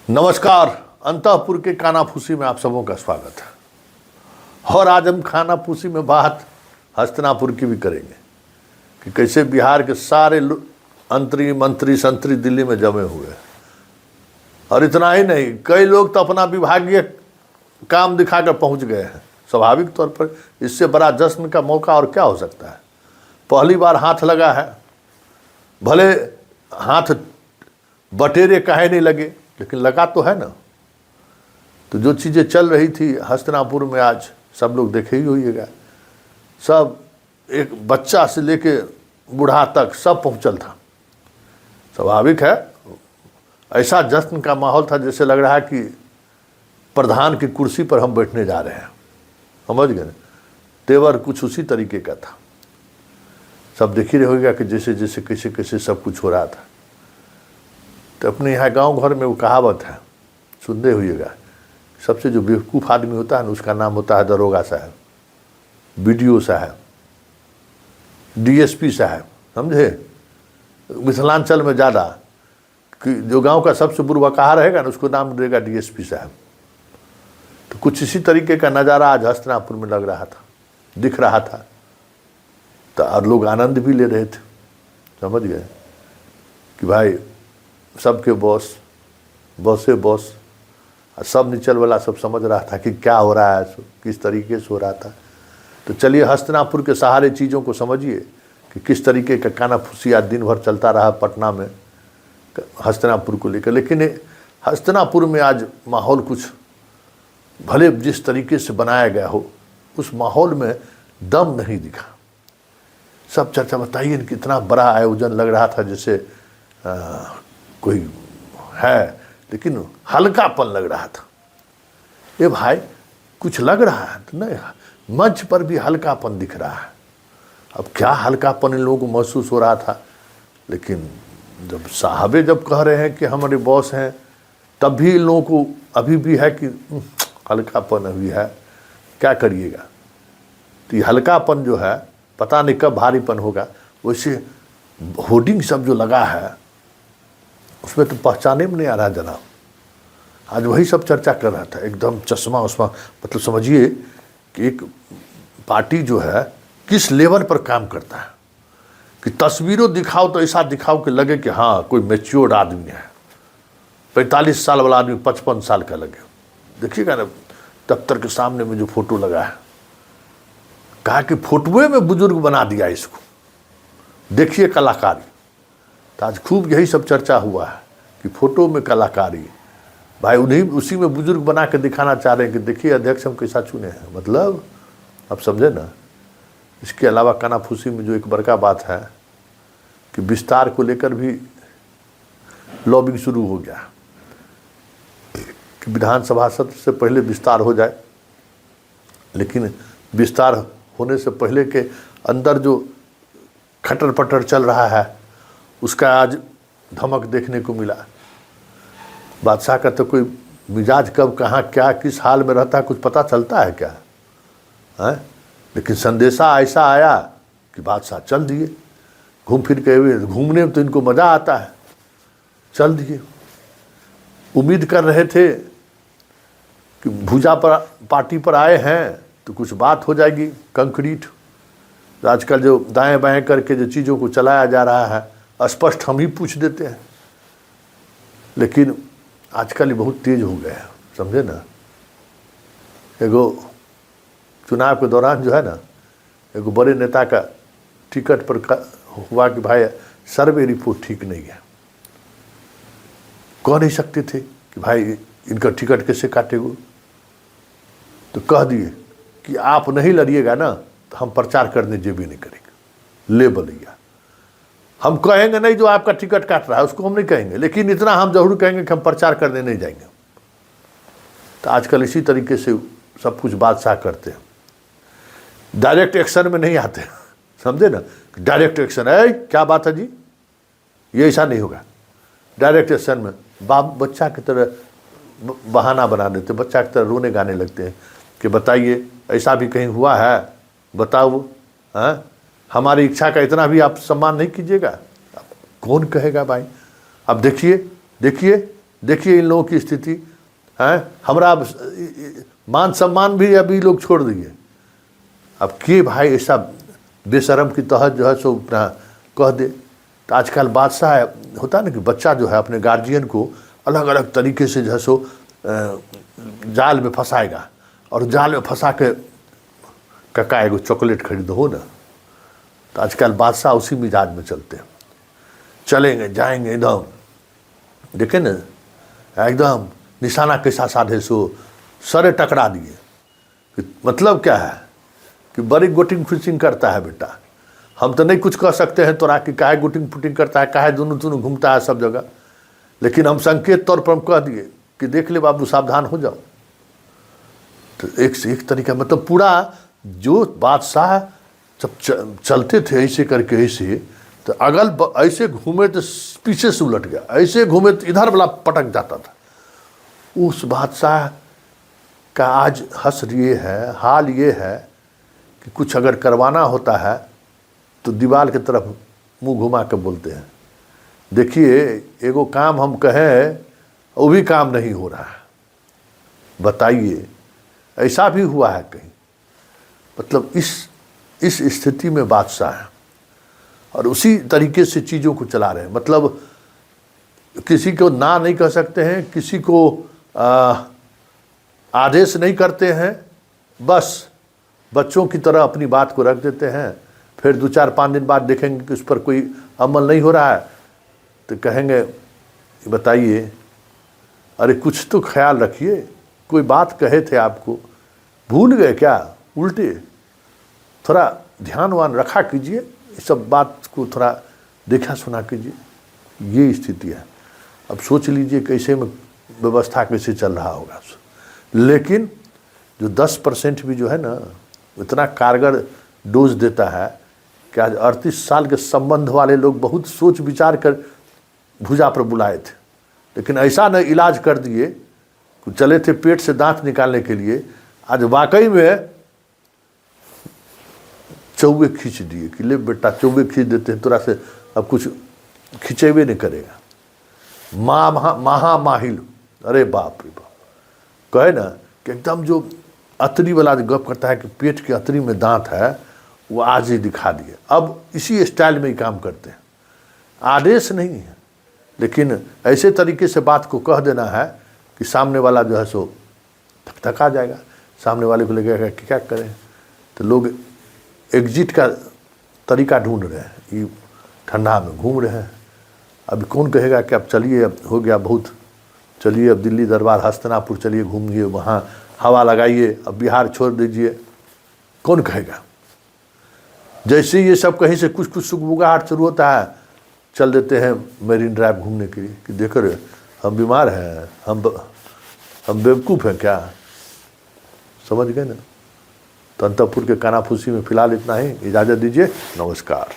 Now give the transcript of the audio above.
नमस्कार। अंतःपुर के कानाफूसी में आप सबों का स्वागत है। और आज हम खानाफूसी में बात हस्तिनापुर की भी करेंगे कि कैसे बिहार के सारे मंत्री संतरी दिल्ली में जमे हुए हैं। और इतना ही नहीं, कई लोग तो अपना विभागीय काम दिखाकर पहुंच गए हैं। स्वाभाविक तौर पर इससे बड़ा जश्न का मौका और क्या हो सकता है। पहली बार हाथ लगा है, भले हाथ बटेरे काहे नहीं लगे, लेकिन लगा तो है ना। तो जो चीज़ें चल रही थी हस्तिनापुर में आज सब लोग देखे ही होइएगा। सब एक बच्चा से लेके बूढ़ा तक सब पहुंचल था। स्वाभाविक है, ऐसा जश्न का माहौल था जैसे लग रहा है कि प्रधान की कुर्सी पर हम बैठने जा रहे हैं। समझ गए? तेवर कुछ उसी तरीके का था। सब देख ही रहे होगा कि जैसे जैसे कैसे कैसे सब कुछ हो रहा था। तो अपने यहाँ गांव घर में वो कहावत है, सुनते हुइएगा, सबसे जो बेवकूफ़ आदमी होता है ना उसका नाम होता है दरोगा साहब, बीडीओ साहब, डीएसपी साहब। समझे? मिथिलांचल में ज़्यादा कि जो गांव का सबसे बुरबकाहा रहेगा ना उसको नाम देगा डीएसपी साहब। तो कुछ इसी तरीके का नज़ारा आज हस्तिनापुर में लग रहा था, दिख रहा था। तो और लोग आनंद भी ले रहे थे। समझ गए कि भाई सबके बॉस बॉस सब नीचल वाला सब समझ रहा था कि क्या हो रहा है, किस तरीके से हो रहा था। तो चलिए हस्तिनापुर के सहारे चीज़ों को समझिए कि किस तरीके का कानाफूसी आज दिन भर चलता रहा पटना में हस्तिनापुर को लेकर। लेकिन हस्तिनापुर में आज माहौल कुछ भले जिस तरीके से बनाया गया हो उस माहौल में दम नहीं दिखा। सब चर्चा, बताइए कितना बड़ा आयोजन लग रहा था जैसे कोई है, लेकिन हल्कापन लग रहा था। ये भाई कुछ लग रहा है तो नहीं, मंच पर भी हल्कापन दिख रहा है। अब क्या हल्कापन इन लोगों को महसूस हो रहा था, लेकिन जब साहबे जब कह रहे हैं कि हमारे बॉस हैं तब भी इन लोगों को अभी भी है कि हल्कापन अभी है, क्या करिएगा। तो ये हल्कापन जो है पता नहीं कब भारीपन होगा। वैसे होर्डिंग सब जो लगा है उसमें तो पहचाने में नहीं आ रहा जनाब। आज वही सब चर्चा कर रहा था, एकदम चश्मा उस्मा। मतलब समझिए कि एक पार्टी जो है किस लेवल पर काम करता है कि तस्वीरों दिखाओ तो ऐसा दिखाओ कि लगे कि हाँ कोई मैच्योर्ड आदमी है। 45 साल वाला आदमी 55 साल का लगे। देखिएगा ना दफ्तर के सामने में जो फोटो लगा है, कहा कि फोटोए में बुजुर्ग बना दिया इसको, देखिए कलाकारी। तो आज खूब यही सब चर्चा हुआ है कि फोटो में कलाकारी। भाई उन्हीं उसी में बुजुर्ग बना के दिखाना चाह रहे हैं कि देखिए अध्यक्ष हम कैसा चुने हैं। मतलब अब समझे ना। इसके अलावा कानाफूसी में जो एक बड़का बात है कि विस्तार को लेकर भी लॉबिंग शुरू हो गया कि विधानसभा सत्र से पहले विस्तार हो जाए। लेकिन विस्तार होने से पहले के अंदर जो खटर पटर चल रहा है उसका आज धमक देखने को मिला। बादशाह का तो कोई मिजाज कब कहाँ क्या किस हाल में रहता है कुछ पता चलता है क्या है। लेकिन संदेशा ऐसा आया कि बादशाह चल दिए, घूम फिर के हुए। घूमने में तो इनको मज़ा आता है, चल दिए। उम्मीद कर रहे थे कि भुजा पर पार्टी पर आए हैं तो कुछ बात हो जाएगी कंक्रीट। आजकल जो दाएं बाएं करके जो चीज़ों को चलाया जा रहा है स्पष्ट हम ही पूछ देते हैं। लेकिन आजकल ये बहुत तेज हो गया है। समझे ना। एगो चुनाव के दौरान जो है ना एगो बड़े नेता का टिकट पर हुआ कि भाई सर्वे रिपोर्ट ठीक नहीं है। कह नहीं सकते थे कि भाई इनका टिकट कैसे काटेगो। तो कह दिए कि आप नहीं लड़िएगा ना तो हम प्रचार करने जेबी नहीं करेंगे। ले बलिया हम कहेंगे नहीं, जो आपका टिकट काट रहा है उसको हम नहीं कहेंगे, लेकिन इतना हम जरूर कहेंगे कि हम प्रचार करने नहीं जाएंगे। तो आजकल इसी तरीके से सब कुछ बादशाह करते हैं, डायरेक्ट एक्शन में नहीं आते। समझे ना। डायरेक्ट एक्शन है क्या बात है जी, ये ऐसा नहीं होगा। डायरेक्ट एक्शन में बाप बच्चा की तरह बहाना बना देते, बच्चा की तरह रोने गाने लगते हैं कि बताइए ऐसा भी कहीं हुआ है, बताओ। हाँ, हमारी इच्छा का इतना भी आप सम्मान नहीं कीजिएगा। कौन कहेगा भाई। अब देखिए देखिए इन लोगों की स्थिति है। हमारा मान सम्मान भी अभी लोग छोड़ दिए। अब के भाई ऐसा बेशरम की तहत जो है सो अपना कह दे। तो आजकल बादशाह होता है ना कि बच्चा जो है अपने गार्जियन को अलग अलग तरीके से जो है सो जाल में फंसाएगा, और जाल में फंसा के कका एगो चॉकलेट खरीद हो ना। तो आजकल बादशाह उसी मिजाज में चलते हैं, चलेंगे जाएंगे एकदम, देखे ना एकदम निशाना कैसा साधे सो सरे टकरा दिए। मतलब क्या है कि बड़ी गोटिंग फिशिंग करता है बेटा। हम तो नहीं कुछ कह सकते हैं तोरा कि काहे गोटिंग फुटिंग करता है, काहे दोनों घूमता है सब जगह, लेकिन हम संकेत तौर पर हम कह दिए कि देख ले बाबू सावधान हो जाओ। तो एक से एक तरीका, मतलब पूरा जो बादशाह जब चलते थे ऐसे करके ऐसे, तो अगल ऐसे घूमे तो पीछे से उलट गया, ऐसे घूमे तो इधर वाला पटक जाता था। उस बादशाह का आज हश्र ये है, हाल ये है कि कुछ अगर करवाना होता है तो दीवार की तरफ मुंह घुमा के बोलते हैं। देखिए एगो काम हम कहें वो भी काम नहीं हो रहा है, बताइए ऐसा भी हुआ है कहीं? मतलब इस स्थिति में बादशाह है और उसी तरीके से चीज़ों को चला रहे हैं। मतलब किसी को ना नहीं कह सकते हैं, किसी को आदेश नहीं करते हैं, बस बच्चों की तरह अपनी बात को रख देते हैं। फिर 2-4-5 दिन बाद देखेंगे कि उस पर कोई अमल नहीं हो रहा है तो कहेंगे बताइए अरे कुछ तो ख्याल रखिए, कोई बात कहे थे आपको भूल गए क्या? उल्टे थोड़ा ध्यान वान रखा कीजिए, इस सब बात को थोड़ा देखा सुना कीजिए। ये स्थिति है। अब सोच लीजिए कैसे में व्यवस्था कैसे चल रहा होगा। लेकिन जो 10% भी जो है ना इतना कारगर डोज देता है कि आज 38 साल के संबंध वाले लोग बहुत सोच विचार कर भुजा पर बुलाए थे, लेकिन ऐसा न इलाज कर दिए, चले थे पेट से दांत निकालने के लिए, आज वाकई में चौवे खींच दिए कि ले बेटा चौवे खींच देते हैं तोरा से अब कुछ खिंचेबे नहीं करेगा। महामाहिल, अरे बाप रे बाप, कहे ना कि एकदम जो अतरी वाला गप करता है कि पेट के अतरी में दांत है, वो आज ही दिखा दिए। अब इसी स्टाइल में ही काम करते हैं, आदेश नहीं है, लेकिन ऐसे तरीके से बात को कह देना है कि सामने वाला जो है सो थका जाएगा, सामने वाले को लगेगा कि क्या करें। तो लोग एग्जिट का तरीका ढूंढ रहे हैं, ये ठंडा में घूम रहे हैं। अभी कौन कहेगा कि अब चलिए अब हो गया बहुत, चलिए अब दिल्ली दरबार हस्तिनापुर चलिए घूमिए, वहाँ हवा लगाइए, अब बिहार छोड़ दीजिए, कौन कहेगा? जैसे ये सब कहीं से कुछ कुछ सुगबुगाहट शुरू होता है, चल देते हैं मेरीन ड्राइव घूमने के लिए कि देखो रे हम बीमार हैं, हम बेवकूफ़ हैं क्या? समझ गए ना? तो अंतपुर के कानाफूसी में फिलहाल इतना ही, इजाज़त दीजिए, नमस्कार।